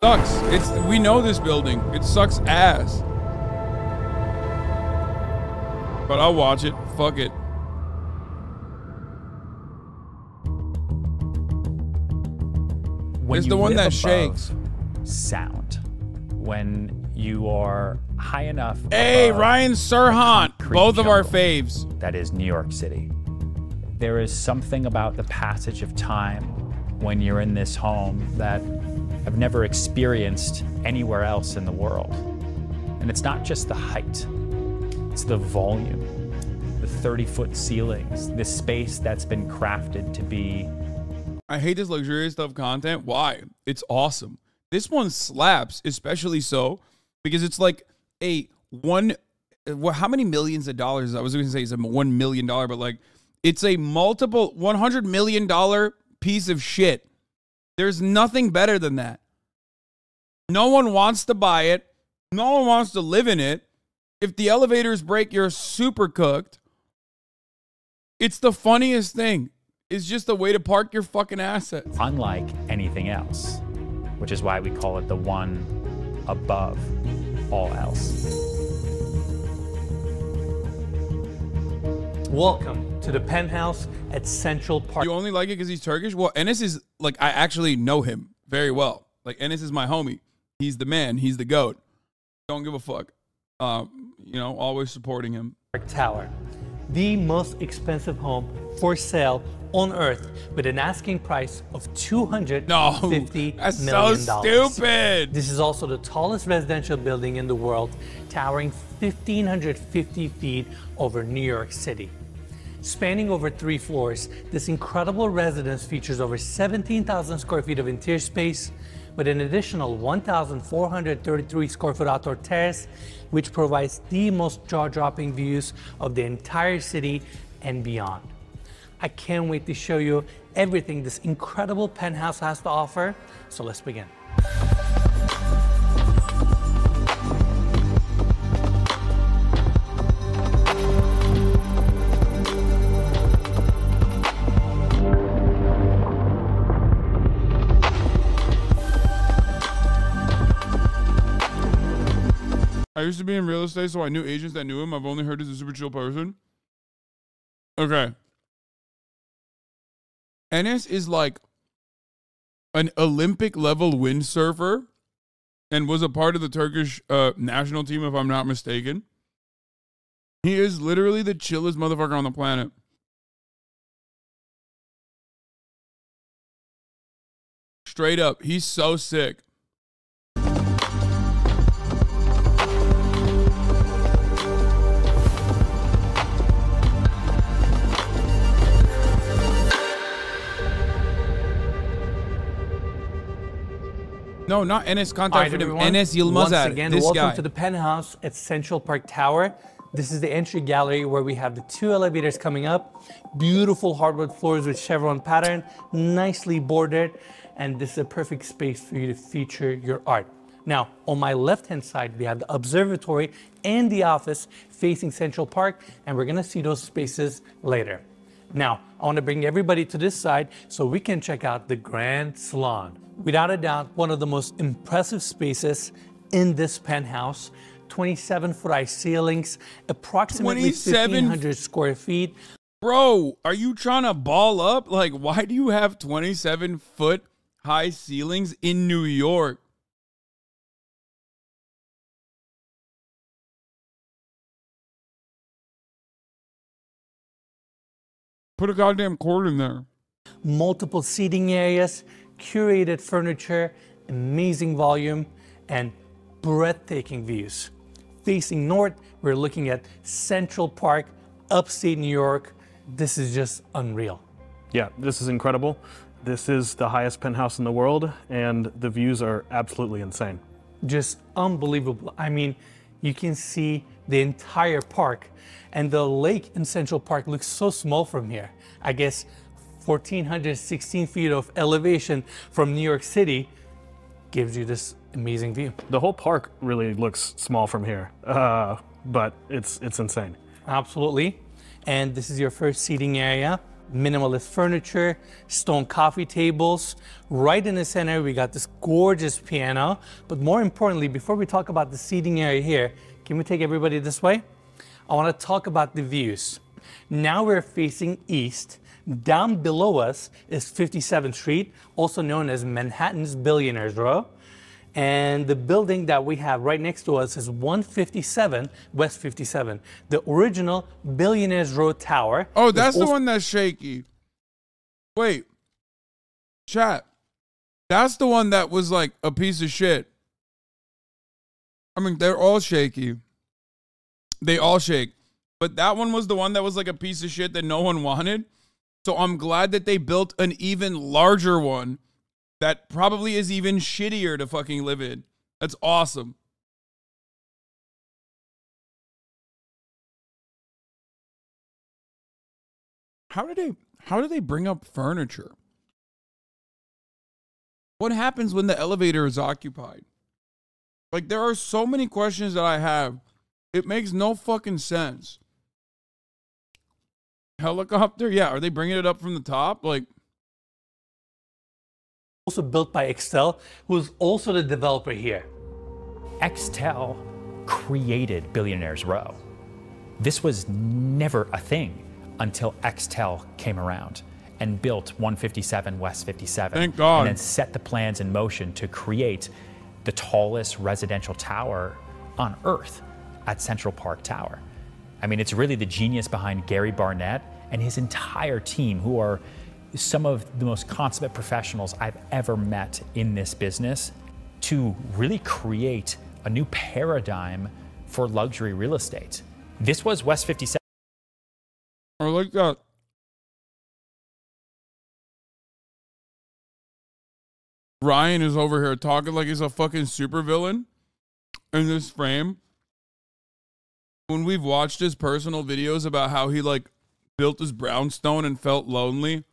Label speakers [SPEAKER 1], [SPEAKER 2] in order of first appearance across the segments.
[SPEAKER 1] sucks. We know this building. It sucks ass. But I'll watch it. Fuck it.
[SPEAKER 2] When
[SPEAKER 1] It's the one that shakes.
[SPEAKER 2] Sound. When you are high enough.
[SPEAKER 1] Hey, Ryan Serhant. Both of our faves.
[SPEAKER 2] That is New York City. There is something about the passage of time when you're in this home that I've never experienced anywhere else in the world. And it's not just the height, it's the volume, the 30-foot ceilings, this space that's been crafted to be.
[SPEAKER 1] I hate this luxurious stuff content. Why? It's awesome. This one slaps, especially so because it's like a how many millions of dollars? I was going to say it's a $1 million, but like it's a multiple $100 million piece of shit. There's nothing better than that. No one wants to buy it. No one wants to live in it. If the elevators break, you're super cooked. It's the funniest thing. It's just a way to park your fucking assets.
[SPEAKER 2] Unlike anything else, which is why we call it the one above all else.
[SPEAKER 3] Welcome to the Penthouse at Central Park.
[SPEAKER 1] You only like it because he's Turkish? Well, Enes is, like, I actually know him very well. Like, Enes is my homie. He's the man. He's the GOAT. Don't give a fuck. You know, always supporting him.
[SPEAKER 3] Tower, the most expensive home for sale on earth with an asking price of $250
[SPEAKER 1] that's
[SPEAKER 3] million.
[SPEAKER 1] So stupid.
[SPEAKER 3] This is also the tallest residential building in the world, towering 1,550 feet over New York City. Spanning over 3 floors, this incredible residence features over 17,000 square feet of interior space with an additional 1,433 square foot outdoor terrace, which provides the most jaw-dropping views of the entire city and beyond. I can't wait to show you everything this incredible penthouse has to offer, so let's begin.
[SPEAKER 1] I used to be in real estate, so I knew agents that knew him. I've only heard he's a super chill person. Okay. Enes is like an Olympic level windsurfer and was a part of the Turkish national team, if I'm not mistaken. He is literally the chillest motherfucker on the planet. Straight up, he's so sick. No, not Enes. Contact with him. Enes Yilmazer.
[SPEAKER 3] Once again,
[SPEAKER 1] this
[SPEAKER 3] welcome
[SPEAKER 1] guy.
[SPEAKER 3] to the Penthouse at Central Park Tower. This is the entry gallery where we have the 2 elevators coming up. Beautiful hardwood floors with chevron pattern, nicely bordered, and this is a perfect space for you to feature your art. Now, on my left-hand side, we have the observatory and the office facing Central Park, and we're gonna see those spaces later. Now, I want to bring everybody to this side so we can check out the Grand Salon. Without a doubt, one of the most impressive spaces in this penthouse. 27-foot high ceilings, approximately 1,500 square feet.
[SPEAKER 1] Bro, are you trying to ball up? Like, why do you have 27-foot high ceilings in New York? Put a goddamn cord in there.
[SPEAKER 3] Multiple seating areas, curated furniture, amazing volume, and breathtaking views. Facing north, we're looking at Central Park, upstate New York. This is just unreal.
[SPEAKER 4] Yeah, this is incredible. This is the highest penthouse in the world, and the views are absolutely insane.
[SPEAKER 3] Just unbelievable. I mean, you can see the entire park, and the lake in Central Park looks so small from here. I guess 1,416 feet of elevation from New York City gives you this amazing view.
[SPEAKER 4] The whole park really looks small from here, but it's insane.
[SPEAKER 3] Absolutely. And this is your first seating area. minimalist furniture, stone coffee tables. Right in the center, we got this gorgeous piano. But more importantly, before we talk about the seating area here, can we take everybody this way? I want to talk about the views. Now we're facing east. Down below us is 57th Street, also known as Manhattan's Billionaires Row. And the building that we have right next to us is 157 West 57, the original Billionaires Row Tower.
[SPEAKER 1] Oh, that's the one that's shaky. Wait, chat. That's the one that was like a piece of shit. I mean, they're all shaky. They all shake. But that one was the one that was like a piece of shit that no one wanted. So I'm glad that they built an even larger one that probably is even shittier to fucking live in. That's awesome. How do they bring up furniture? What happens when the elevator is occupied? Like, there are so many questions that I have. It makes no fucking sense. Helicopter? Yeah, are they bringing it up from the top? Like,
[SPEAKER 3] also built by Excel, who is also the developer here.
[SPEAKER 2] Excel created Billionaires Row. This was never a thing until Excel came around and built 157 West 57.
[SPEAKER 1] Thank God.
[SPEAKER 2] And then set the plans in motion to create the tallest residential tower on Earth at Central Park Tower. I mean, it's really the genius behind Gary Barnett and his entire team, who are some of the most consummate professionals I've ever met in this business, to really create a new paradigm for luxury real estate. This was West 57.
[SPEAKER 1] I like that. Ryan is over here talking like he's a fucking supervillain in this frame. When we've watched his personal videos about how he like built his brownstone and felt lonely,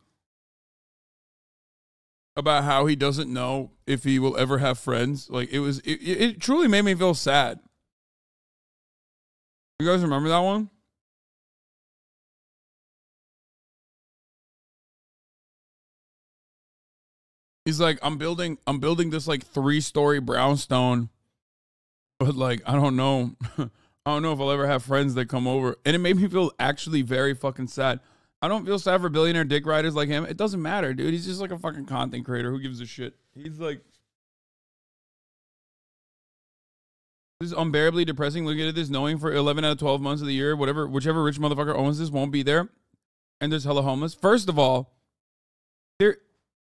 [SPEAKER 1] about how he doesn't know if he will ever have friends, like it truly made me feel sad. You guys remember that one? He's like, I'm building this like 3-story brownstone, but like I don't know. I don't know if I'll ever have friends that come over. And it made me feel actually very fucking sad. I don't feel sad for billionaire dick riders like him. It doesn't matter, dude. He's just like a fucking content creator. Who gives a shit? He's like, this is unbearably depressing. Looking at this, knowing for 11 out of 12 months of the year, whichever rich motherfucker owns this won't be there. And there's hella homeless. First of all,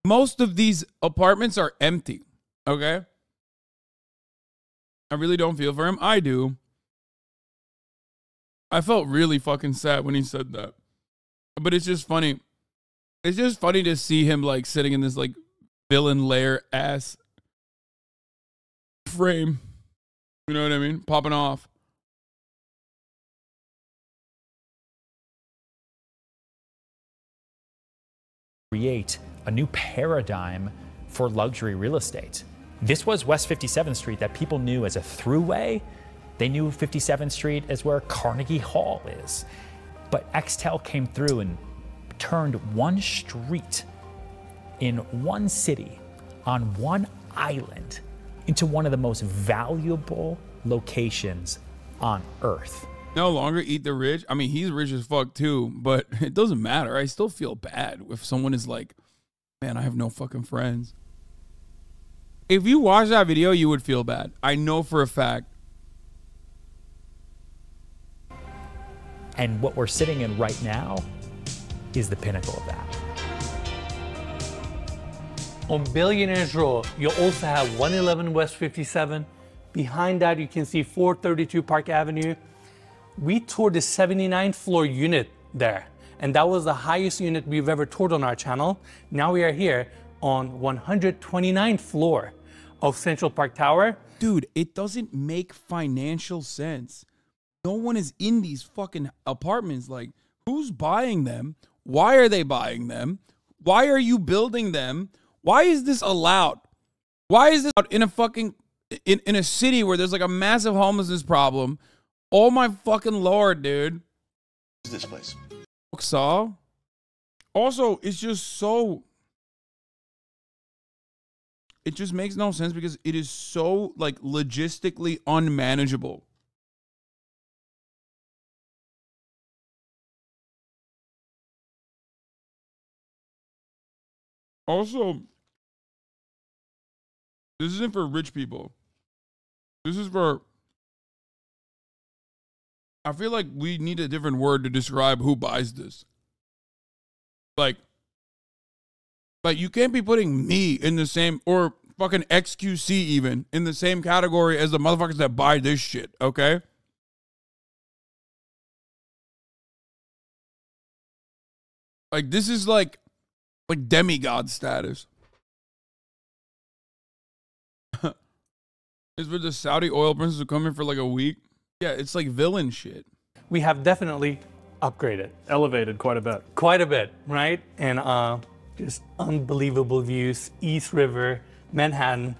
[SPEAKER 1] most of these apartments are empty. Okay? I really don't feel for him. I do. I felt really fucking sad when he said that. But it's just funny. It's just funny to see him like sitting in this like villain lair ass frame. You know what I mean? Popping off.
[SPEAKER 2] Create a new paradigm for luxury real estate. This was West 57th Street that people knew as a throughway. They knew 57th Street as where Carnegie Hall is. But Extel came through and turned one street in one city on one island into one of the most valuable locations on Earth.
[SPEAKER 1] No longer eat the rich. I mean, he's rich as fuck too, but it doesn't matter. I still feel bad if someone is like, man, I have no fucking friends. If you watch that video, you would feel bad. I know for a fact.
[SPEAKER 2] And what we're sitting in right now is the pinnacle of that.
[SPEAKER 3] On Billionaires Row, you'll also have 111 West 57. Behind that, you can see 432 Park Avenue. We toured the 79th floor unit there, and that was the highest unit we've ever toured on our channel. Now we are here on 129th floor of Central Park Tower.
[SPEAKER 1] Dude, it doesn't make financial sense. No one is in these fucking apartments. Like, who's buying them? Why are they buying them? Why are you building them? Why is this allowed? Why is this in a fucking in a city where there's like a massive homelessness problem? Oh my fucking lord, dude.
[SPEAKER 5] This place.
[SPEAKER 1] Saw Also, it's just so... It just makes no sense because it is so, like, logistically unmanageable. Also, this isn't for rich people. This is for... I feel like we need a different word to describe who buys this. Like you can't be putting me in the same, or fucking XQC even, in the same category as the motherfuckers that buy this shit, okay? Like, this is like demigod status. Is for the Saudi oil princes who come here for like a week. Yeah, it's like villain shit.
[SPEAKER 3] We have definitely upgraded.
[SPEAKER 4] Elevated quite a bit.
[SPEAKER 3] Quite a bit, right? And just unbelievable views, East River, Manhattan.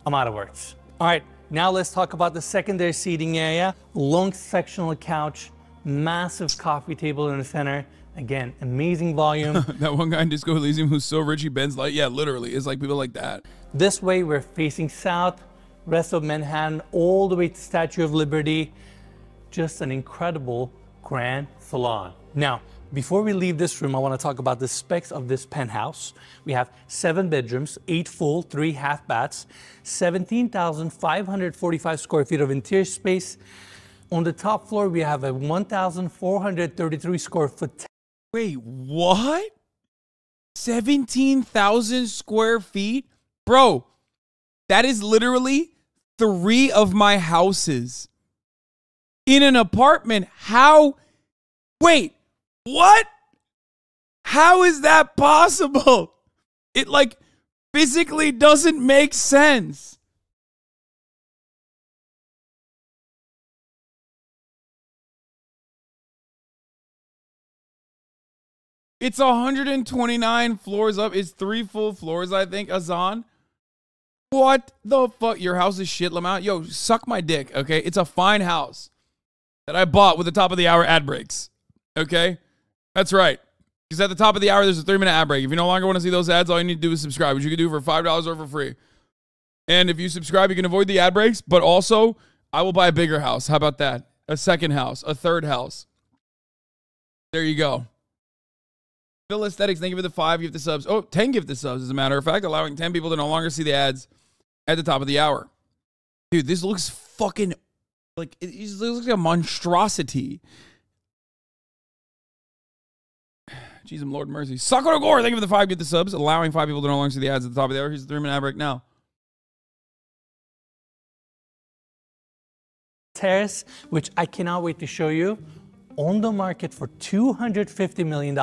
[SPEAKER 3] I'm out of words. All right, now let's talk about the secondary seating area. Long sectional couch, massive coffee table in the center. Again, amazing volume.
[SPEAKER 1] That one guy in Disco Elysium who's so rich he bends light. Yeah, literally. It's like people like that.
[SPEAKER 3] This way, we're facing south, rest of Manhattan, all the way to Statue of Liberty. Just an incredible grand salon. Now, before we leave this room, I want to talk about the specs of this penthouse. We have 7 bedrooms, 8 full, 3 half baths, 17,545 square feet of interior space. On the top floor, we have a 1,433 square foot.
[SPEAKER 1] Wait, what? 17,000 square feet? Bro, that is literally 3 of my houses. In an apartment, how? Wait, what? How is that possible? It like physically doesn't make sense. It's 129 floors up. It's 3 full floors, I think, Hasan. What the fuck? Your house is shit, Lamont. Yo, suck my dick, okay? It's a fine house that I bought with the top of the hour ad breaks, okay? That's right. Because at the top of the hour, there's a 3-minute ad break. If you no longer want to see those ads, all you need to do is subscribe, which you can do for $5 or for free. And if you subscribe, you can avoid the ad breaks, but also, I will buy a bigger house. How about that? A second house, a third house. There you go. Phil Aesthetics, thank you for the 5 gift the subs. Oh, 10 gift the subs, as a matter of fact, allowing 10 people to no longer see the ads at the top of the hour. Dude, this looks fucking like, it looks like a monstrosity. Jesus, Lord mercy. Sakura Gore, thank you for the 5 gift the subs, allowing 5 people to no longer see the ads at the top of the hour. Here's the 3-minute ad break now.
[SPEAKER 3] Terrace, which I cannot wait to show you. On the market for $250 million.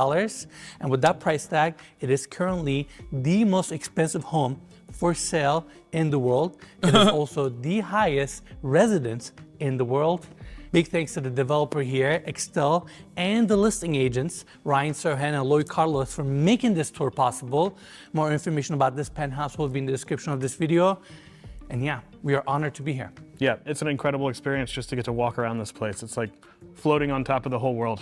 [SPEAKER 3] And with that price tag, it is currently the most expensive home for sale in the world. It is also the highest residence in the world. Big thanks to the developer here, Excel, and the listing agents, Ryan Serhan and Lloyd Carlos, for making this tour possible. More information about this penthouse will be in the description of this video. And yeah, we are honored to be here.
[SPEAKER 4] Yeah, it's an incredible experience just to get to walk around this place. It's like floating on top of the whole world.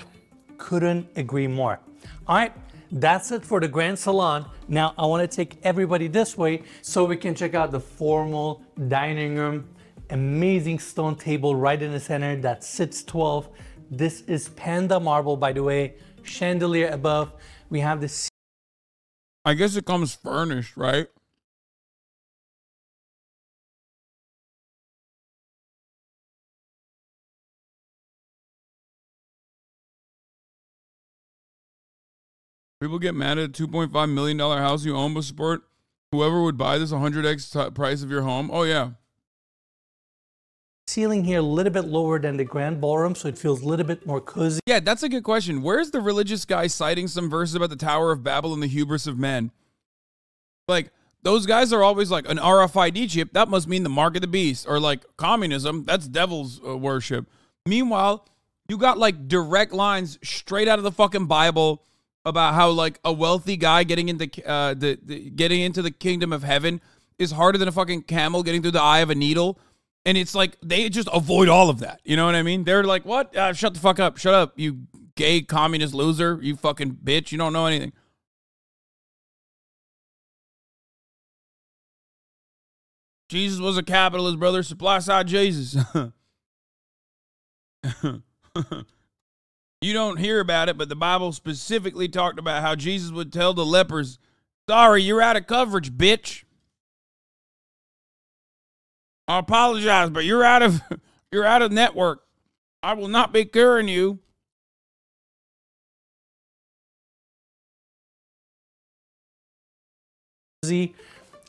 [SPEAKER 3] Couldn't agree more. All right, that's it for the Grand Salon. Now I want to take everybody this way so we can check out the formal dining room. Amazing stone table right in the center that sits 12. This is Panda marble, by the way. Chandelier above. We have this.
[SPEAKER 1] I guess it comes furnished, right? People get mad at a $2.5 million house you own but support whoever would buy this 100x price of your home. Oh, yeah.
[SPEAKER 3] Ceiling here a little bit lower than the grand ballroom, so it feels a little bit more cozy.
[SPEAKER 1] Yeah, that's a good question. Where's the religious guy citing some verses about the Tower of Babel and the hubris of men? Like, those guys are always like, an RFID chip, that must mean the mark of the beast. Or like, communism, that's devil's worship. Meanwhile, you got like direct lines straight out of the fucking Bible about how like a wealthy guy getting into getting into the kingdom of heaven is harder than a fucking camel getting through the eye of a needle. And it's like they just avoid all of that. You know what I mean? They're like, what? Shut the fuck up. Shut up, you gay communist loser. You fucking bitch. You don't know anything. Jesus was a capitalist, brother. Supply side Jesus. You don't hear about it, but the Bible specifically talked about how Jesus would tell the lepers, sorry, you're out of coverage, bitch. I apologize, but you're out of network. I will not be curing you.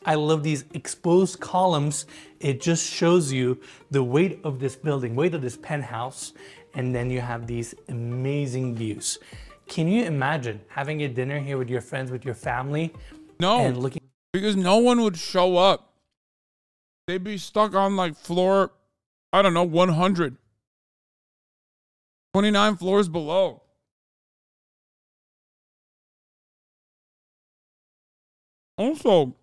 [SPEAKER 3] I love these exposed columns. It just shows you the weight of this building, weight of this penthouse, and then you have these amazing views. Can you imagine having a dinner here with your friends, with your family?
[SPEAKER 1] No,
[SPEAKER 3] and looking
[SPEAKER 1] because no one would show up. They'd be stuck on like floor, I don't know, 100. 29 floors below. Also,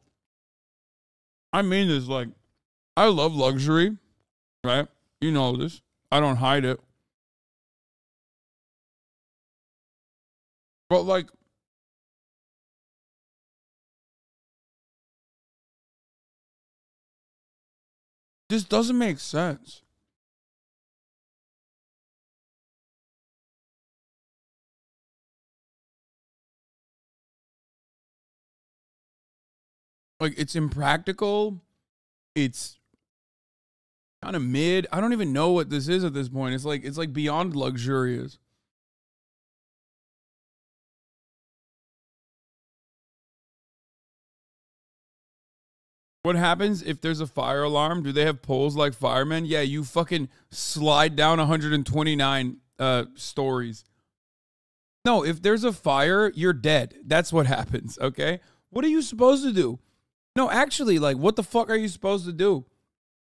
[SPEAKER 1] I mean this, like, I love luxury, right? You know this. I don't hide it. But like, this doesn't make sense. Like, it's impractical. It's kind of mid. I don't even know what this is at this point. It's like beyond luxurious. What happens if there's a fire alarm? Do they have poles like firemen? Yeah, you fucking slide down 129 stories. No, if there's a fire, you're dead. That's what happens, okay? What are you supposed to do? No, actually, like, what the fuck are you supposed to do?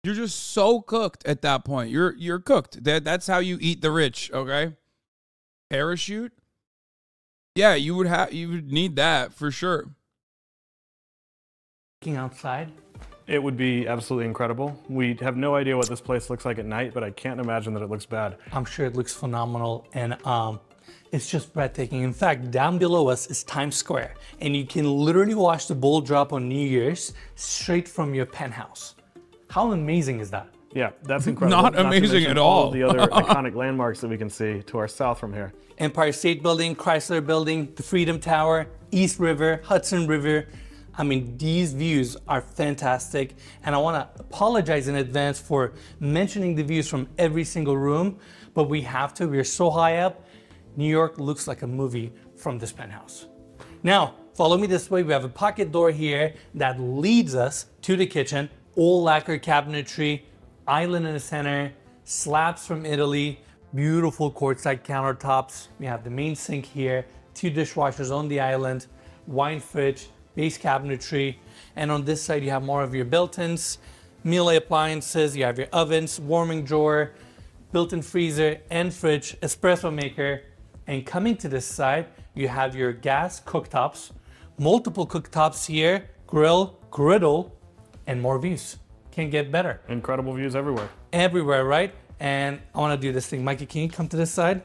[SPEAKER 1] You're just so cooked at that point. You're cooked. That's how you eat the rich, okay? Parachute? Yeah, you would need that for sure.
[SPEAKER 3] outside.
[SPEAKER 4] It would be absolutely incredible. We have no idea what this place looks like at night, but I can't imagine that it looks bad.
[SPEAKER 3] I'm sure it looks phenomenal, and it's just breathtaking. In fact, down below us is Times Square, and you can literally watch the ball drop on New Year's straight from your penthouse. How amazing is that?
[SPEAKER 4] Yeah, that's incredible.
[SPEAKER 1] Not amazing at
[SPEAKER 4] all
[SPEAKER 1] all.
[SPEAKER 4] Of the other iconic landmarks that we can see to our south from here.
[SPEAKER 3] Empire State Building, Chrysler Building, the Freedom Tower, East River, Hudson River. I mean, these views are fantastic, and I want to apologize in advance for mentioning the views from every single room, but we have to. We're so high up. New York looks like a movie from this penthouse. Now, follow me this way. We have a pocket door here that leads us to the kitchen. All lacquer cabinetry, island in the center, slabs from Italy, beautiful quartzite countertops. We have the main sink here, 2 dishwashers on the island, wine fridge, base cabinetry, and on this side you have more of your built-ins, meal appliances, you have your ovens, warming drawer, built-in freezer and fridge, espresso maker, and coming to this side you have your gas cooktops, multiple cooktops here, grill, griddle, and more views. Can't get better.
[SPEAKER 4] Incredible views everywhere.
[SPEAKER 3] Everywhere, right? And I want to do this thing. Mikey, can you come to this side?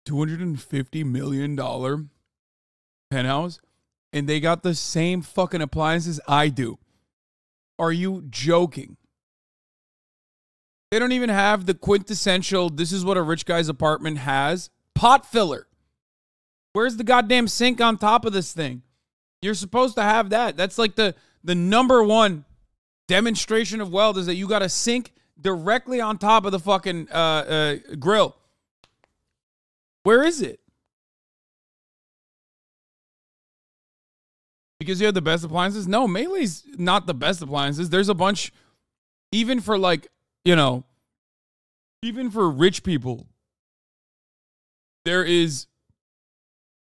[SPEAKER 1] $250 million penthouse, and they got the same fucking appliances I do. Are you joking? They don't even have the quintessential, this is what a rich guy's apartment has, pot filler. Where's the goddamn sink on top of this thing? You're supposed to have that. That's like the number one demonstration of wealth, is that you got a sink directly on top of the fucking grill. Where is it? Because you have the best appliances? No, Melee's not the best appliances. There's a bunch, even for like, you know, even for rich people, there is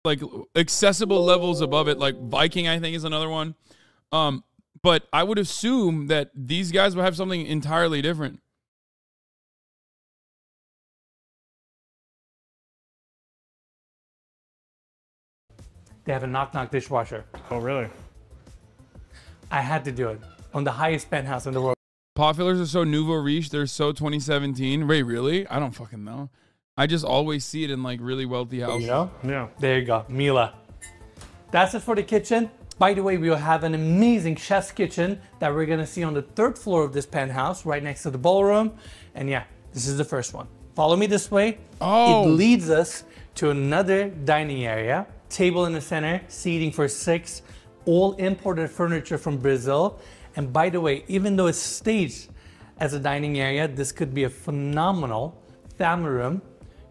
[SPEAKER 1] like accessible levels above it. Like Viking, I think, is another one. But I would assume that these guys would have something entirely different.
[SPEAKER 3] They have a knock-knock dishwasher.
[SPEAKER 4] Oh, really?
[SPEAKER 3] I had to do it on the highest penthouse in the world.
[SPEAKER 1] Pot fillers are so nouveau riche. They're so 2017. Wait, really? I don't fucking know. I just always see it in like really wealthy houses.
[SPEAKER 3] You know?
[SPEAKER 4] Yeah.
[SPEAKER 3] There you go, Mila. That's it for the kitchen. By the way, we will have an amazing chef's kitchen that we're gonna see on the 3rd floor of this penthouse, right next to the ballroom. And yeah, this is the first one. Follow me this way.
[SPEAKER 1] Oh.
[SPEAKER 3] It leads us to another dining area. Table in the center, seating for 6, all imported furniture from Brazil. And by the way, even though it's staged as a dining area, this could be a phenomenal family room.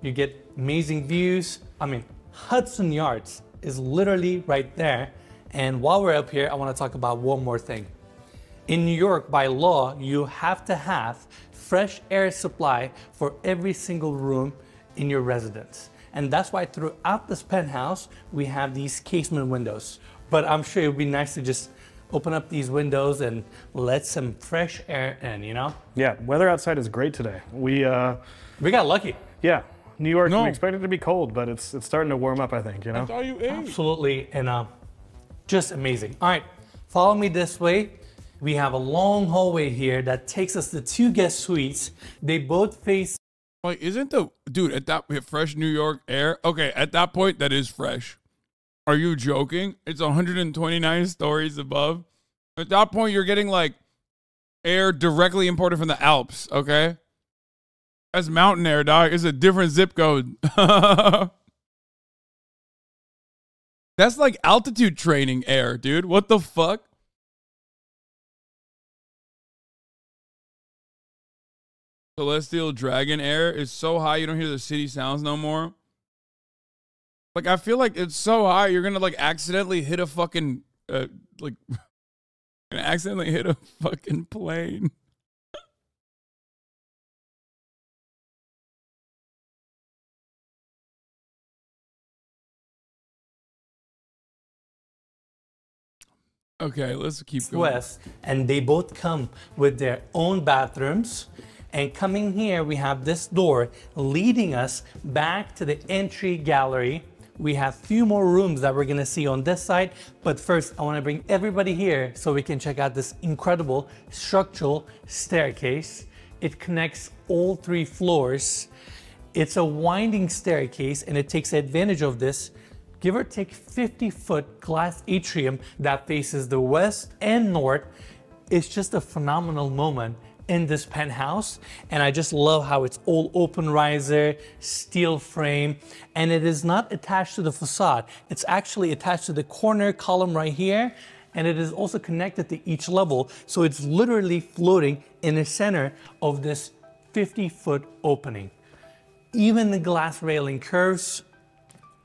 [SPEAKER 3] You get amazing views. I mean, Hudson Yards is literally right there. And while we're up here, I want to talk about one more thing. In New York, by law, you have to have fresh air supply for every single room in your residence. And that's why throughout this penthouse, we have these casement windows. But I'm sure it would be nice to just open up these windows and let some fresh air in, you know?
[SPEAKER 4] Yeah, weather outside is great today. We
[SPEAKER 3] got lucky.
[SPEAKER 4] yeah, New York,
[SPEAKER 1] No.
[SPEAKER 4] we expected it to be cold, but it's starting to warm up, I think, you know?
[SPEAKER 1] That's all you ate.
[SPEAKER 3] Absolutely, and just amazing. All right, follow me this way. We have a long hallway here that takes us to 2 guest suites. They both face
[SPEAKER 1] Like, isn't the dude at that fresh New York air? Okay, at that point, that is fresh. Are you joking? It's 129 stories above. At that point, you're getting like air directly imported from the Alps. Okay, that's mountain air, dog. It's a different zip code. That's like altitude training air, dude. What the fuck? Celestial Dragon air is so high you don't hear the city sounds no more. Like, I feel like it's so high you're gonna like accidentally hit a fucking like gonna accidentally hit a fucking plane. Okay, let's keep going.
[SPEAKER 3] west, and they both come with their own bathrooms. And coming here, we have this door leading us back to the entry gallery. We have a few more rooms that we're gonna see on this side, but first I wanna bring everybody here so we can check out this incredible structural staircase. It connects all 3 floors. It's a winding staircase and it takes advantage of this, give or take 50-foot glass atrium that faces the west and north. It's just a phenomenal moment in this penthouse, and I just love how it's all open riser, steel frame, and it is not attached to the facade. It's actually attached to the corner column right here, and it is also connected to each level, so it's literally floating in the center of this 50-foot opening. Even the glass railing curves.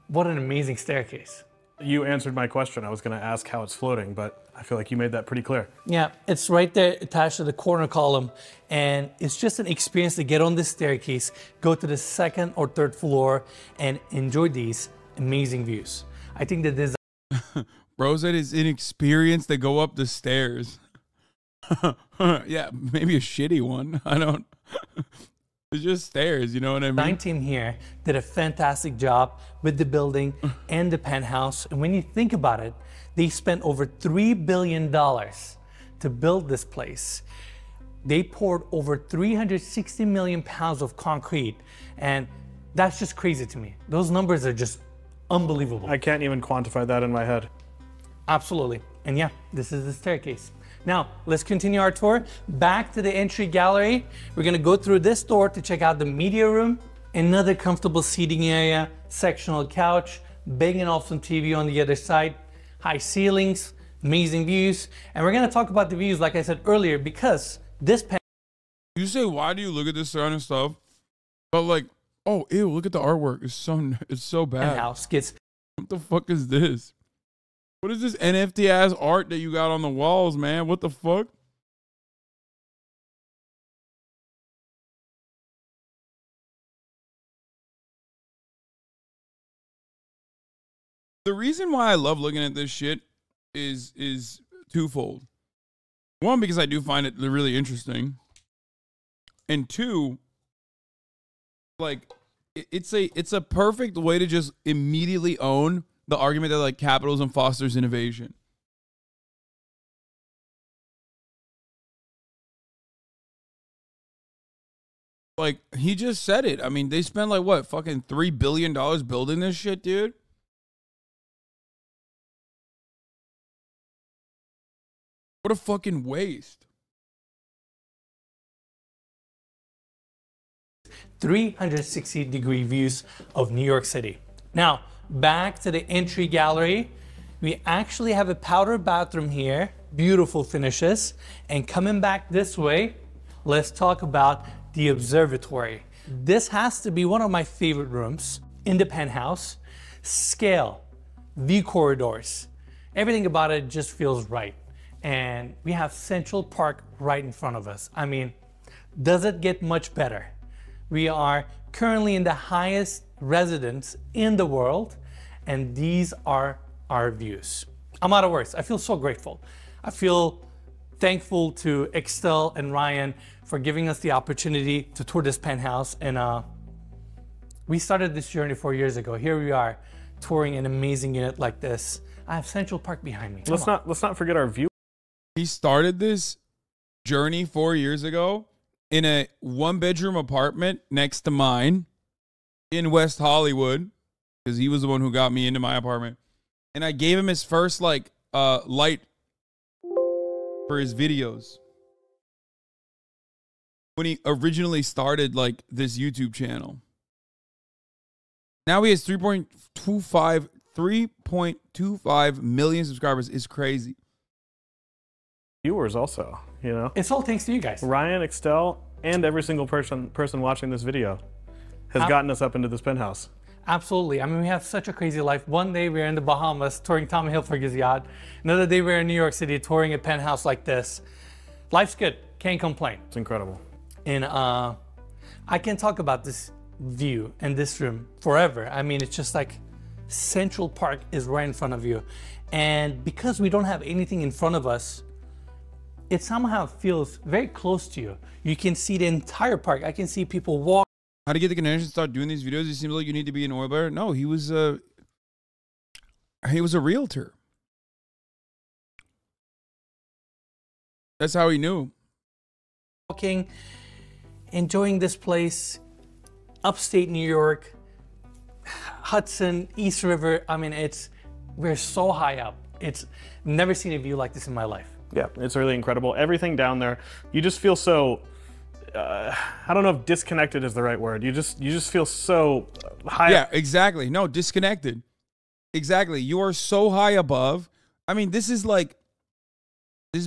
[SPEAKER 3] What an amazing staircase.
[SPEAKER 4] You answered my question. I was going to ask how it's floating, but I feel like you made that pretty clear.
[SPEAKER 3] Yeah, it's right there attached to the corner column, and it's just an experience to get on this staircase, go to the 2nd or 3rd floor, and enjoy these amazing views. I think the design.
[SPEAKER 1] Bro said it's inexperienced to go up the stairs. Yeah, maybe a shitty one. I don't. It's just stairs, you know what I mean?
[SPEAKER 3] Team here did a fantastic job with the building and the penthouse. And when you think about it, they spent over $3 billion to build this place. They poured over 360 million pounds of concrete. And that's just crazy to me. Those numbers are just unbelievable.
[SPEAKER 4] I can't even quantify that in my head.
[SPEAKER 3] Absolutely. And yeah, this is the staircase. Now, let's continue our tour. Back to the entry gallery. We're gonna go through this door to check out the media room. Another comfortable seating area, sectional couch, banging off some TV on the other side, high ceilings, amazing views. And we're gonna talk about the views, like I said earlier, because this
[SPEAKER 1] You say, why do you look at this kind of stuff? But like, oh, ew, look at the artwork. It's so bad.
[SPEAKER 3] penthouse gets
[SPEAKER 1] What the fuck is this? What is this NFT ass art that you got on the walls, man? What the fuck? The reason why I love looking at this shit is twofold. One, because I do find it really interesting. And 2, like it's a perfect way to just immediately own the argument that like capitalism fosters innovation. Like, he just said it. I mean, they spent like what, fucking $3 billion building this shit, dude? What a fucking waste.
[SPEAKER 3] 360-degree views of New York City. Now, back to the entry gallery. We actually have a powder bathroom here, beautiful finishes. And coming back this way, let's talk about the observatory. This has to be one of my favorite rooms in the penthouse. Scale, view corridors, everything about it just feels right. And we have Central Park right in front of us. I mean, does it get much better? We are currently in the highest residence in the world, and these are our views. I'm out of words. I feel so grateful. I feel thankful to Excel and Ryan for giving us the opportunity to tour this penthouse. And we started this journey 4 years ago. Here we are touring an amazing unit like this. I have Central Park behind me.
[SPEAKER 4] Let's not forget our view.
[SPEAKER 1] He started this journey 4 years ago in a 1-bedroom apartment next to mine in West Hollywood, because he was the one who got me into my apartment. And I gave him his first like light for his videos when he originally started like this YouTube channel. Now he has 3.25 million subscribers. Is crazy.
[SPEAKER 4] Viewers also, you know.
[SPEAKER 3] It's all thanks to you guys.
[SPEAKER 4] Ryan, Excel, and every single person watching this video has gotten us up into this penthouse.
[SPEAKER 3] Absolutely. I mean, we have such a crazy life. One day we're in the Bahamas touring Tommy Hilfiger's yacht. Another day we're in New York City touring a penthouse like this. Life's good. Can't complain.
[SPEAKER 4] It's incredible.
[SPEAKER 3] And I can talk about this view and this room forever. I mean, it's just like Central Park is right in front of you. And because we don't have anything in front of us, it somehow feels very close to you. You can see the entire park. I can see people walk.
[SPEAKER 1] How to get the connection to start doing these videos? It seems like you need to be an oil buyer. No, he was a realtor. That's how he knew.
[SPEAKER 3] Walking, enjoying this place, upstate New York, Hudson, East River. I mean, we're so high up. Never seen a view like this in my life.
[SPEAKER 4] Yeah, it's really incredible. Everything down there, you just feel so, I don't know if disconnected is the right word. You just feel so high.
[SPEAKER 1] Yeah, exactly. No, disconnected. Exactly. You are so high above. I mean, this is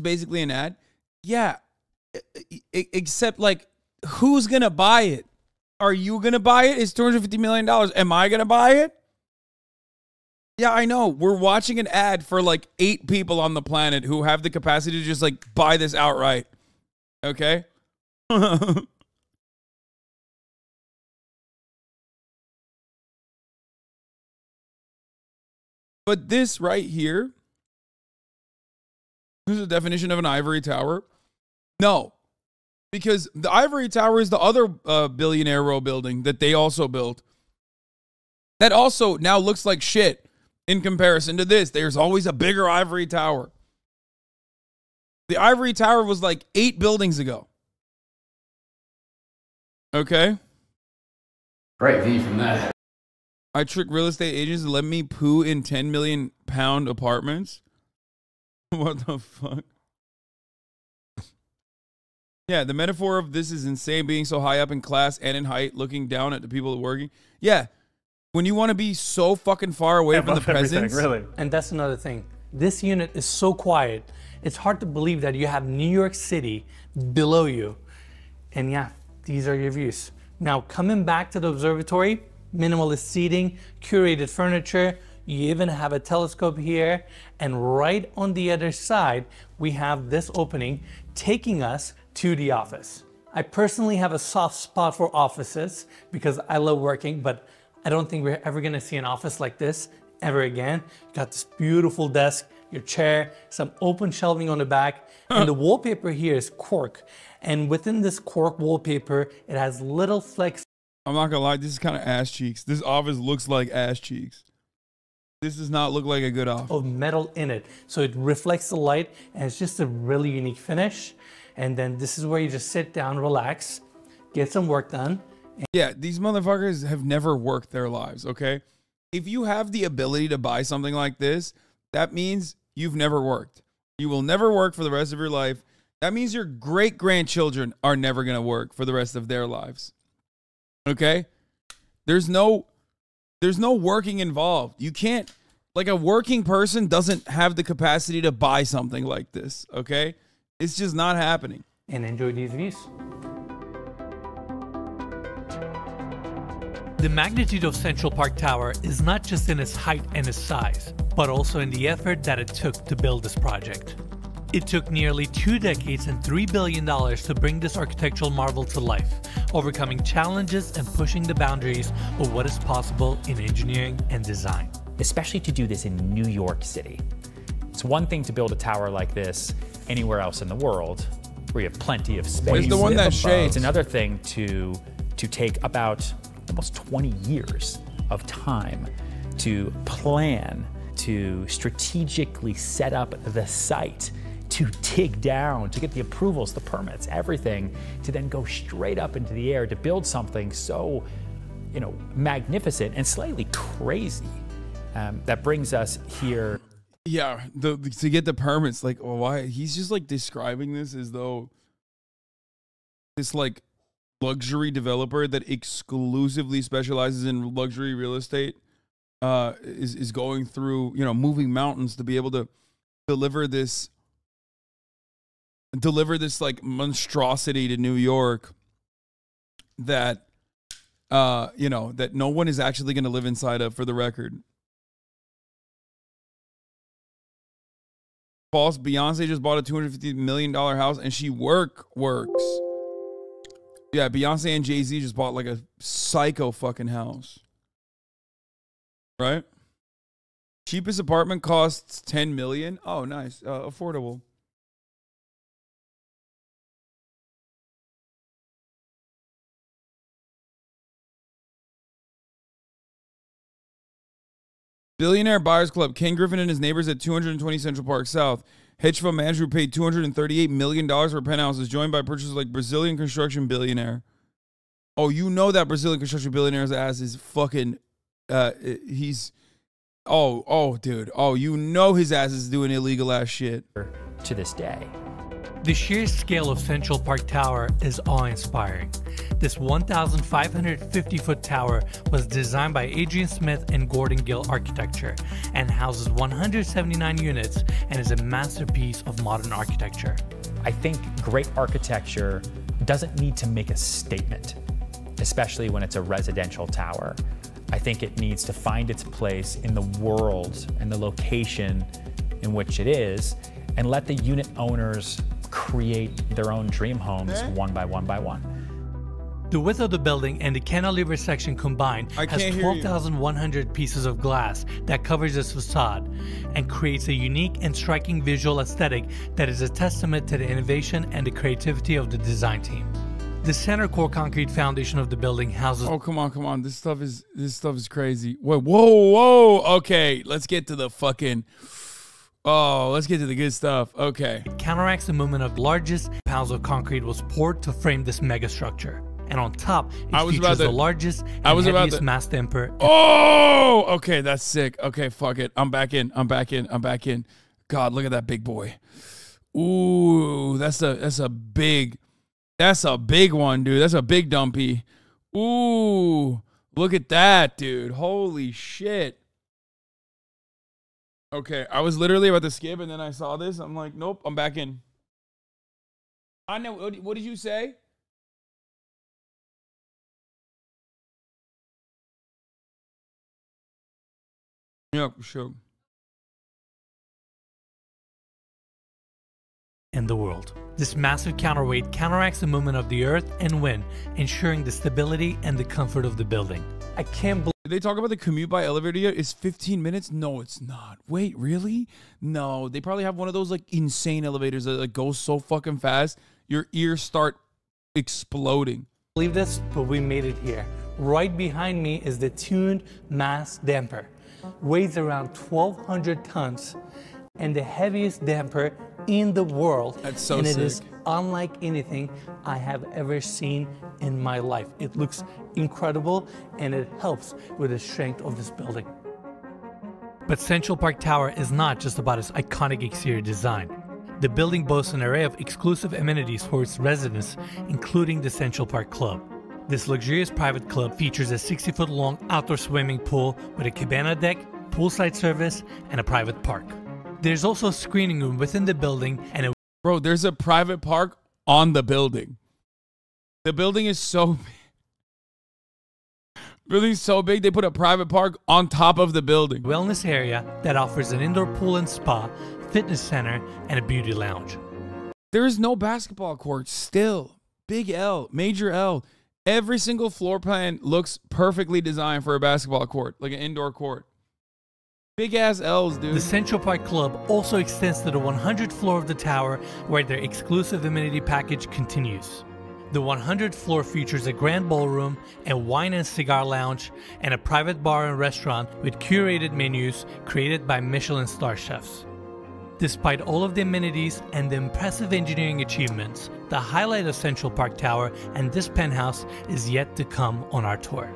[SPEAKER 1] basically an ad. Yeah. Except like, who's going to buy it? Are you going to buy it? It's $250 million. Am I going to buy it? Yeah, I know. We're watching an ad for like 8 people on the planet who have the capacity to just like buy this outright. Okay? But this right here, this is the definition of an ivory tower. No, because the ivory tower is the other billionaire row building that they also built. That also now looks like shit in comparison to this. There's always a bigger ivory tower. The ivory tower was like 8 buildings ago. Okay?
[SPEAKER 5] Great view from there.
[SPEAKER 1] I trick real estate agents to let me poo in 10 million pound apartments. What the fuck? Yeah, the metaphor of this is insane, being so high up in class and in height, looking down at the people working. Yeah, when you want to be so fucking far away from the peasants.
[SPEAKER 4] Really.
[SPEAKER 3] And that's another thing. This unit is so quiet. It's hard to believe that you have New York City below you. And yeah, these are your views. Now, coming back to the observatory, minimalist seating, curated furniture, you even have a telescope here. And right on the other side, we have this opening taking us to the office. I personally have a soft spot for offices because I love working, but I don't think we're ever gonna see an office like this ever again. You got this beautiful desk, your chair, some open shelving on the back, and the wallpaper here is cork. And within this cork wallpaper, it has little flecks.
[SPEAKER 1] I'm not gonna lie, this is kind of ass cheeks. This office looks like ass cheeks. This does not look like a good office.
[SPEAKER 3] Of metal in it. So it reflects the light, and it's just a really unique finish. And then this is where you just sit down, relax. get some work done.
[SPEAKER 1] Yeah, these motherfuckers have never worked their lives, okay? If you have the ability to buy something like this, that means you've never worked. You will never work for the rest of your life. That means your great-grandchildren are never going to work for the rest of their lives. Okay? There's no working involved. You can't, like, a working person doesn't have the capacity to buy something like this, okay? It's just not happening.
[SPEAKER 3] And enjoy these views. The magnitude of Central Park Tower is not just in its height and its size, but also in the effort that it took to build this project. It took nearly 2 decades and $3 billion to bring this architectural marvel to life, overcoming challenges and pushing the boundaries of what is possible in engineering and design.
[SPEAKER 2] Especially to do this in New York City. It's one thing to build a tower like this anywhere else in the world, where you have plenty of space.
[SPEAKER 1] Where's the one that shades?
[SPEAKER 2] It's another thing to take about almost 20 years of time to plan, to strategically set up the site, to dig down, to get the approvals, the permits, everything, to then go straight up into the air to build something so, magnificent and slightly crazy. That brings us here.
[SPEAKER 1] Yeah, to get the permits, like, why? He's just like describing this as though this like luxury developer that exclusively specializes in luxury real estate is going through, moving mountains to be able to deliver this like monstrosity to New York that that no one is actually going to live inside of, for the record. False. Beyonce just bought a $250 million house and she works. Yeah, Beyonce and Jay-Z just bought like a psycho fucking house. Right? Cheapest apartment costs $10 million. Oh, nice. Affordable. Billionaire Buyers Club. Ken Griffin and his neighbors at 220 Central Park South. Hedge fund manager paid $238 million for penthouses, joined by purchasers like Brazilian construction billionaire. Oh, you know that Brazilian construction billionaire's ass is fucking, dude. Oh, you know his ass is doing illegal ass shit.
[SPEAKER 2] To this day.
[SPEAKER 3] The sheer scale of Central Park Tower is awe-inspiring. This 1,550-foot tower was designed by Adrian Smith and Gordon Gill Architecture and houses 179 units and is a masterpiece of modern architecture.
[SPEAKER 2] I think great architecture doesn't need to make a statement, especially when it's a residential tower. I think it needs to find its place in the world and the location in which it is, and let the unit owners create their own dream homes one by one by one.
[SPEAKER 3] The width of the building and the cantilever section combined has 12,100 pieces of glass that covers its facade and creates a unique and striking visual aesthetic that is a testament to the innovation and the creativity of the design team. The center core concrete foundation of the building houses—
[SPEAKER 1] Oh, come on. This stuff is crazy. Whoa. Okay, let's get to the fucking— Oh, let's get to the good stuff. Okay.
[SPEAKER 3] Counteracts the movement of the largest pounds of concrete was poured to frame this mega structure. And on top, it features the largest and heaviest mass damper.
[SPEAKER 1] Oh, okay, that's sick. Okay, fuck it. I'm back in. God, look at that big boy. Ooh, that's a big one, dude. That's a big dumpy. Ooh, look at that, dude. Holy shit. Okay, I was literally about to skip, and then I saw this. I'm like, nope, I'm back in. I know. What did you say? Yeah, sure.
[SPEAKER 3] In the world. This massive counterweight counteracts the movement of the earth and wind, ensuring the stability and the comfort of the building. I can't believe—
[SPEAKER 1] Did they talk about the commute by elevator yet? It's 15 minutes? No, it's not. Wait, really? No, they probably have one of those like insane elevators that like goes so fucking fast, your ears start exploding.
[SPEAKER 3] Believe this, but we made it here. Right behind me is the tuned mass damper. Weighs around 1,200 tons, and the heaviest damper in the world.
[SPEAKER 1] That's so
[SPEAKER 3] and it
[SPEAKER 1] sick.
[SPEAKER 3] is unlike anything I have ever seen in my life. It looks incredible and it helps with the strength of this building. But Central Park Tower is not just about its iconic exterior design. The building boasts an array of exclusive amenities for its residents, including the Central Park Club. This luxurious private club features a 60-foot-long outdoor swimming pool with a cabana deck, poolside service, and a private park. There's also a screening room within the building and a...
[SPEAKER 1] Bro, there's a private park on the building. The building is so big. Building's so big, they put a private park on top of the building.
[SPEAKER 3] wellness area that offers an indoor pool and spa, fitness center, and a beauty lounge.
[SPEAKER 1] There is no basketball court still. Big L, major L. Every single floor plan looks perfectly designed for a basketball court, like an indoor court. Big ass L's, dude.
[SPEAKER 3] The Central Park Club also extends to the 100th floor of the tower, where their exclusive amenity package continues. The 100th floor features a grand ballroom, a wine and cigar lounge, and a private bar and restaurant with curated menus created by Michelin star chefs. Despite all of the amenities and the impressive engineering achievements, the highlight of Central Park Tower and this penthouse is yet to come on our tour.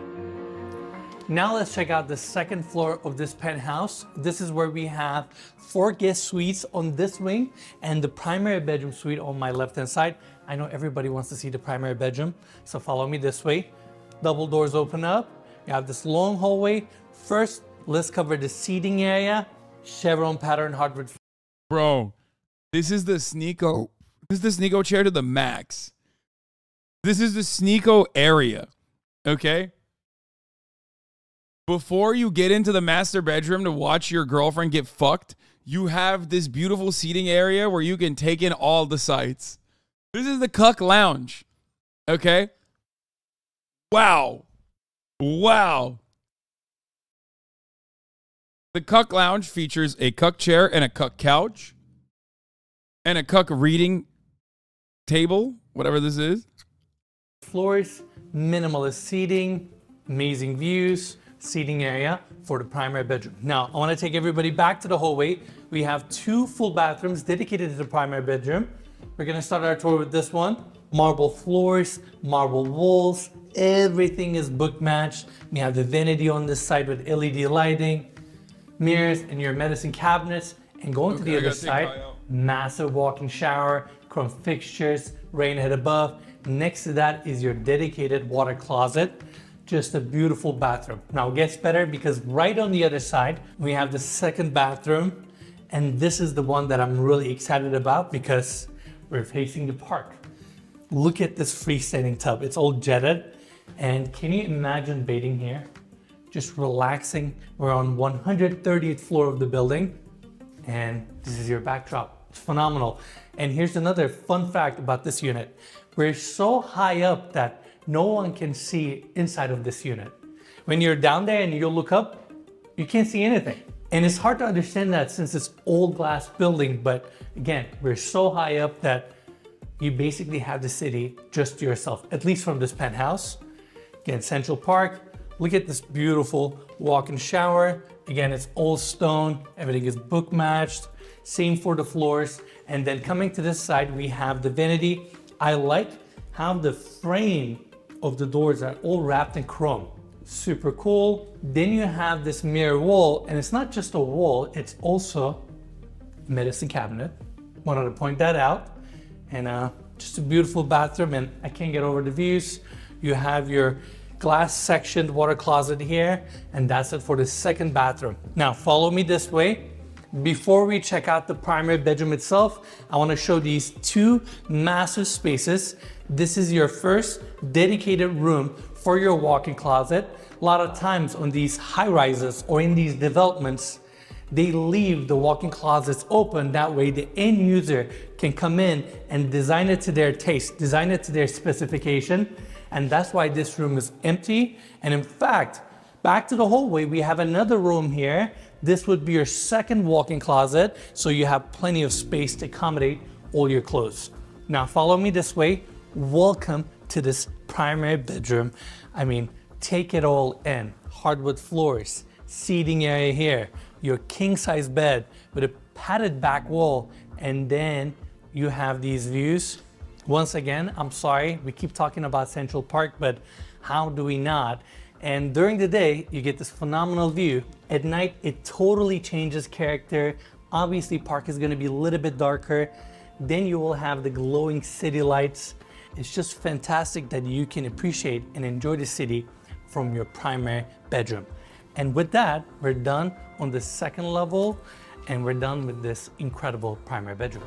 [SPEAKER 3] Now let's check out the second floor of this penthouse. This is where we have 4 guest suites on this wing and the primary bedroom suite on my left-hand side. I know everybody wants to see the primary bedroom, so follow me this way. Double doors open up. You have this long hallway. First, let's cover the seating area. Chevron pattern hardwood.
[SPEAKER 1] Bro, this is the Sneeko. This is the Sneeko chair to the max. This is the Sneeko area, okay? Before you get into the master bedroom to watch your girlfriend get fucked, you have this beautiful seating area where you can take in all the sights. This is the Cuck Lounge, okay? Wow. Wow. The Cuck Lounge features a Cuck chair and a Cuck couch and a Cuck reading table, whatever this is.
[SPEAKER 3] Floors, minimalist seating, amazing views, seating area for the primary bedroom. Now, I want to take everybody back to the hallway. We have 2 full bathrooms dedicated to the primary bedroom. We're going to start our tour with this one. Marble floors, marble walls, everything is book matched. We have the vanity on this side with LED lighting, mirrors, and your medicine cabinets. And going to the other side, massive walk-in shower, chrome fixtures, rain head above. Next to that is your dedicated water closet. Just a beautiful bathroom. Now it gets better because right on the other side, we have the second bathroom. And this is the one that I'm really excited about because we're facing the park. Look at this freestanding tub. It's all jetted. And can you imagine bathing here? Just relaxing. We're on 130th floor of the building. And this is your backdrop. It's phenomenal. And here's another fun fact about this unit. We're so high up that no one can see inside of this unit. When you're down there and you look up, you can't see anything. And it's hard to understand that since it's old glass building, but again, we're so high up that you basically have the city just to yourself, at least from this penthouse. Again, Central Park, look at this beautiful walk-in shower. Again, it's all stone, everything is book matched, same for the floors. And then coming to this side, we have the vanity. I like how the frame of the doors are all wrapped in chrome. Super cool. Then you have this mirror wall, and it's not just a wall, it's also a medicine cabinet. Wanted to point that out. And just a beautiful bathroom, and I can't get over the views. You have your glass sectioned water closet here, and that's it for the second bathroom. Now follow me this way. Before we check out the primary bedroom itself, I want to show these 2 massive spaces. This is your first dedicated room for your walk-in closet. A lot of times on these high rises or in these developments, they leave the walk-in closets open. That way the end user can come in and design it to their taste, design it to their specification. And that's why this room is empty. And in fact, back to the hallway, we have another room here. This would be your second walk-in closet, so you have plenty of space to accommodate all your clothes. Now follow me this way. Welcome to this primary bedroom. I mean, take it all in. Hardwood floors, seating area here, your king-size bed with a padded back wall, And then you have these views. Once again, I'm sorry, we keep talking about Central Park, but how do we not? And during the day, you get this phenomenal view. At night, it totally changes character. Obviously, park is gonna be a little bit darker. Then you will have the glowing city lights. It's just fantastic that you can appreciate and enjoy the city from your primary bedroom. And with that, we're done on the second level, and we're done with this incredible primary bedroom.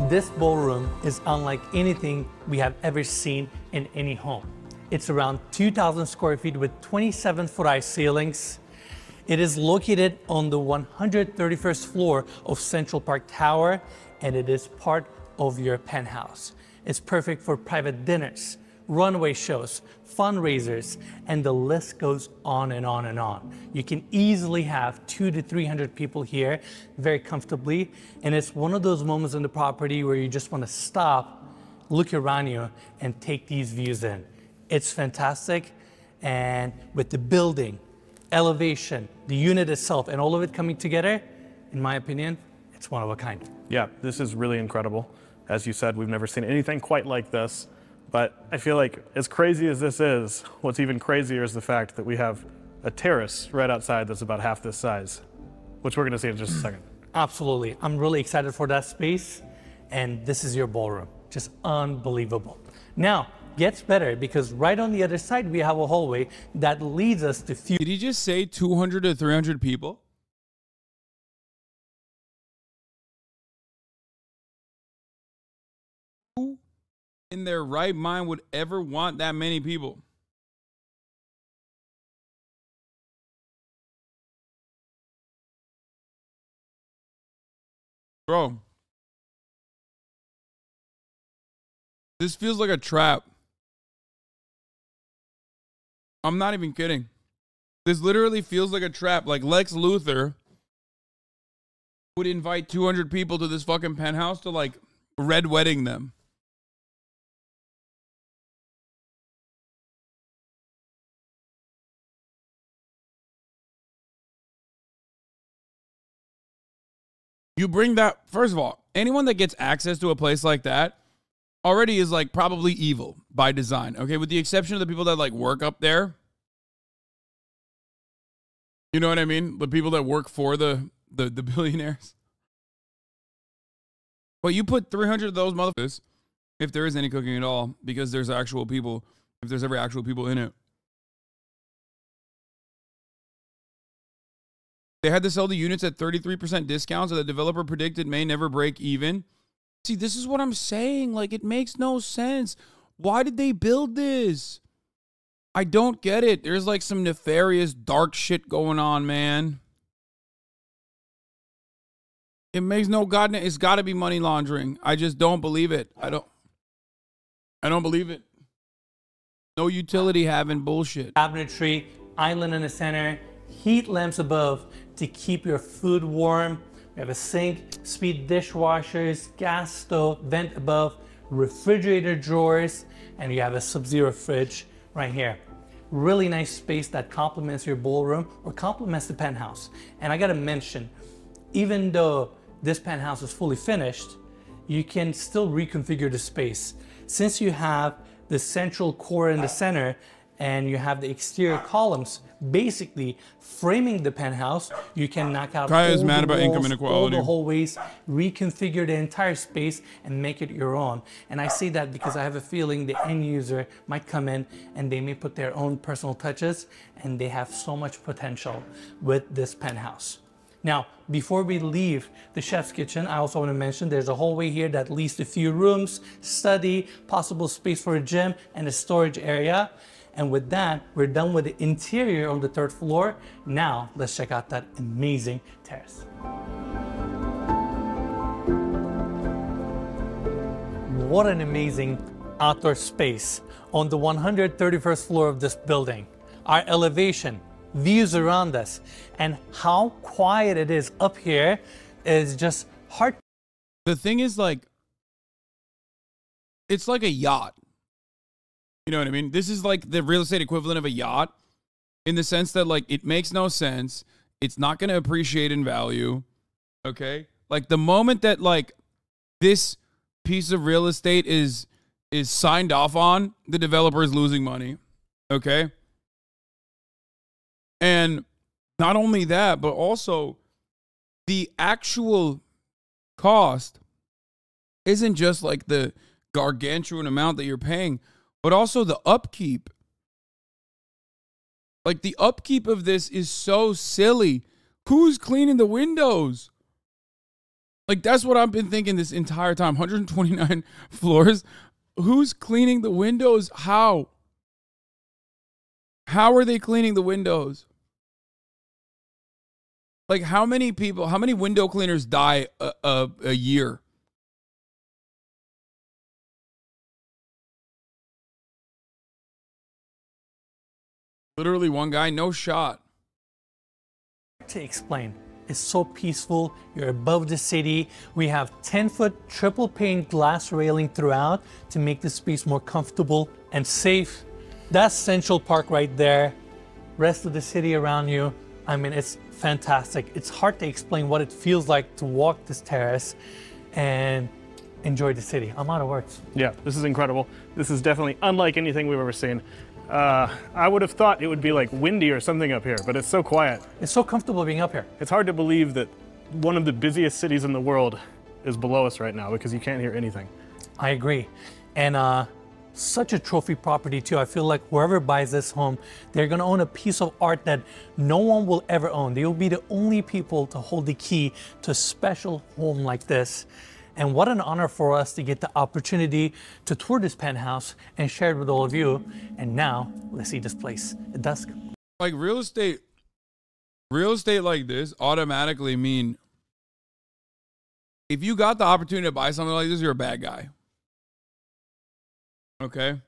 [SPEAKER 3] This ballroom is unlike anything we have ever seen in any home. It's around 2,000 square feet with 27-foot high ceilings. It is located on the 131st floor of Central Park Tower, and it is part of your penthouse. It's perfect for private dinners, runway shows, fundraisers, and the list goes on and on and on. You can easily have 200 to 300 people here very comfortably, and it's one of those moments on the property where you just want to stop, look around you, and take these views in. It's fantastic, and with the building, elevation, the unit itself, and all of it coming together, in my opinion, it's one of a kind.
[SPEAKER 4] Yeah, this is really incredible. As you said, we've never seen anything quite like this. But I feel like as crazy as this is, what's even crazier is the fact that we have a terrace right outside that's about half this size, which we're gonna see in just a second.
[SPEAKER 3] Absolutely. I'm really excited for that space, and this is your ballroom. Just unbelievable. Now, gets better because right on the other side, we have a hallway that leads us to
[SPEAKER 1] Did he just say 200 to 300 people? Who in their right mind would ever want that many people? Bro, this feels like a trap. I'm not even kidding. This literally feels like a trap. Like Lex Luthor would invite 200 people to this fucking penthouse to like red wedding them. You bring that, first of all, anyone that gets access to a place like that already is like probably evil by design, okay? With the exception of the people that like work up there. You know what I mean? The people that work for the billionaires. But you put 300 of those motherfuckers, if there is any cooking at all, because there's actual people, if there's ever actual people in it. They had to sell the units at 33% discount, so the developer predicted may never break even. See, this is what I'm saying. Like, it makes no sense. Why did they build this? I don't get it. There's like some nefarious dark shit going on, man. It makes no god. It's got to be money laundering. I just don't believe it. I don't believe it. No utility having bullshit.
[SPEAKER 3] cabinetry, island in the center, heat lamps above to keep your food warm. We have a sink, speed dishwashers, gas stove, vent above, refrigerator drawers, and you have a Sub-Zero fridge right here. Really nice space that complements your ballroom or complements the penthouse. And I gotta mention, even though this penthouse is fully finished, you can still reconfigure the space. Since you have the central core in the center and you have the exterior columns basically framing the penthouse, you can knock out
[SPEAKER 1] Kaya is
[SPEAKER 3] all
[SPEAKER 1] mad
[SPEAKER 3] the
[SPEAKER 1] about income
[SPEAKER 3] walls,
[SPEAKER 1] inequality.
[SPEAKER 3] all the hallways, reconfigure the entire space and make it your own. And I say that because I have a feeling the end user might come in and they may put their own personal touches, and they have so much potential with this penthouse. Now, before we leave the chef's kitchen, I also want to mention there's a hallway here that leads to a few rooms, study, possible space for a gym, and a storage area. And with that, we're done with the interior on the third floor. Now, let's check out that amazing terrace. What an amazing outdoor space on the 131st floor of this building. Our elevation, views around us, and how quiet it is up here is just heart.
[SPEAKER 1] The thing is, like, it's like a yacht. You know what I mean? This is like the real estate equivalent of a yacht in the sense that like it makes no sense. It's not going to appreciate in value. Okay? Like the moment that like this piece of real estate is signed off on, the developer is losing money. Okay? And not only that, but also the actual cost isn't just like the gargantuan amount that you're paying, but also the upkeep. Like the upkeep of this is so silly. Who's cleaning the windows? Like that's what I've been thinking this entire time. 129 floors. Who's cleaning the windows? How? How are they cleaning the windows? Like how many people, how many window cleaners die a year? Literally one guy, no shot.
[SPEAKER 3] To explain, it's so peaceful. You're above the city. We have 10-foot triple pane glass railing throughout to make the space more comfortable and safe. That's Central Park right there. Rest of the city around you. I mean, it's fantastic. It's hard to explain what it feels like to walk this terrace and enjoy the city. I'm out of words.
[SPEAKER 4] Yeah, this is incredible. This is definitely unlike anything we've ever seen. I would have thought it would be like windy or something up here, but it's so quiet.
[SPEAKER 3] It's so comfortable being up here.
[SPEAKER 4] It's hard to believe that one of the busiest cities in the world is below us right now because you can't hear anything.
[SPEAKER 3] I agree. And such a trophy property too. I feel like whoever buys this home, they're gonna own a piece of art that no one will ever own. They will be the only people to hold the key to a special home like this. And what an honor for us to get the opportunity to tour this penthouse and share it with all of you. And now, let's see this place at dusk.
[SPEAKER 1] Like real estate like this automatically mean if you got the opportunity to buy something like this, you're a bad guy. Okay?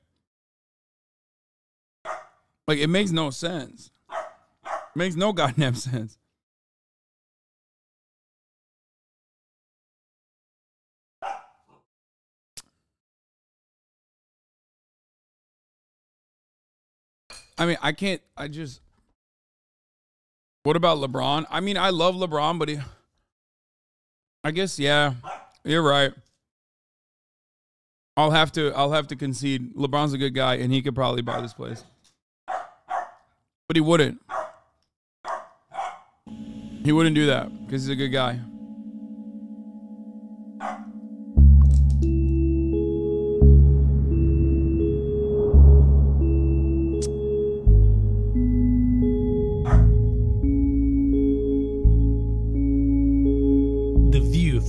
[SPEAKER 1] Like it makes no sense. It makes no goddamn sense. I mean, what about LeBron? I mean, I love LeBron, but I guess, yeah, you're right. I'll have to concede. LeBron's a good guy, and he could probably buy this place. But he wouldn't. He wouldn't do that because he's a good guy.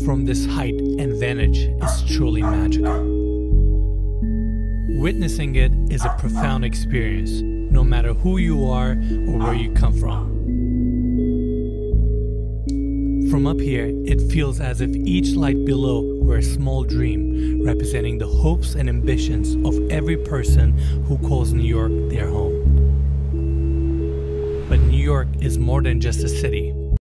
[SPEAKER 3] From this height and vantage is truly magical. Witnessing it is a profound experience, no matter who you are or where you come from. From up here, it feels as if each light below were a small dream, representing the hopes and ambitions of every person who calls New York their home. But New York is more than just a city.